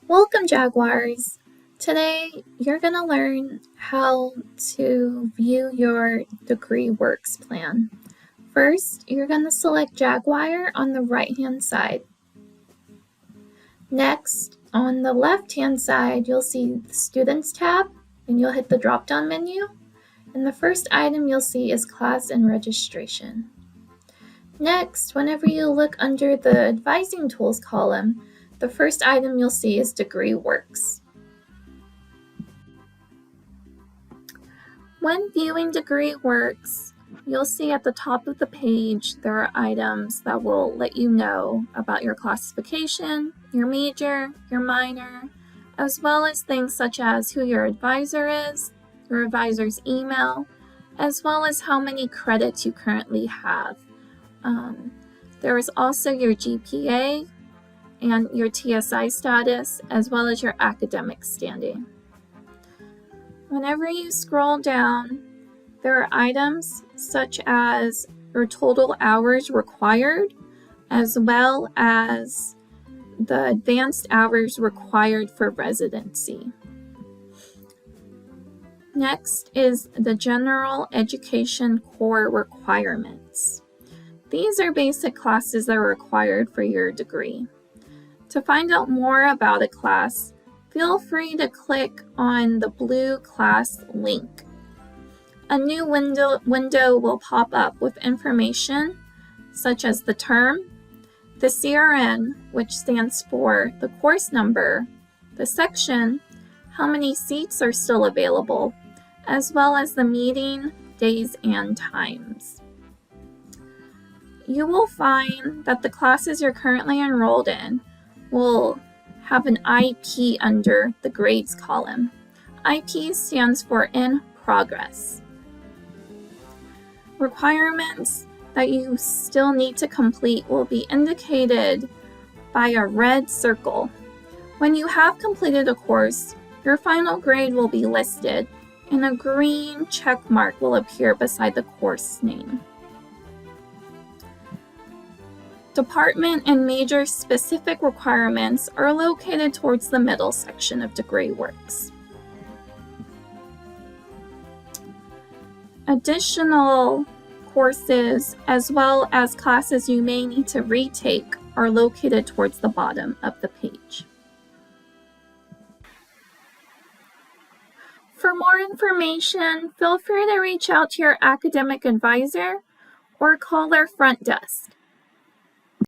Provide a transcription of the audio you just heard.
Welcome, Jaguars! Today, you're going to learn how to view your DegreeWorks plan. First, you're going to select Jaguar on the right-hand side. Next, on the left-hand side, you'll see the Students tab, and you'll hit the drop-down menu. And the first item you'll see is Class and Registration. Next, whenever you look under the Advising Tools column, the first item you'll see is DegreeWorks. When viewing DegreeWorks, you'll see at the top of the page there are items that will let you know about your classification, your major, your minor, as well as things such as who your advisor is, your advisor's email, as well as how many credits you currently have. There is also your GPA and your TSI status, as well as your academic standing. Whenever you scroll down, there are items such as your total hours required, as well as the advanced hours required for residency. Next is the General Education Core requirements. These are basic classes that are required for your degree. To find out more about a class, feel free to click on the blue class link. A new window will pop up with information such as the term, the CRN, which stands for the course number, the section, how many seats are still available, as well as the meeting days and times. You will find that the classes you're currently enrolled in will have an IP under the grades column. IP stands for in progress. Requirements that you still need to complete will be indicated by a red circle. When you have completed a course, your final grade will be listed and a green check mark will appear beside the course name. Department and major specific requirements are located towards the middle section of DegreeWorks. Additional courses, as well as classes you may need to retake, are located towards the bottom of the page. For more information, feel free to reach out to your academic advisor or call our front desk.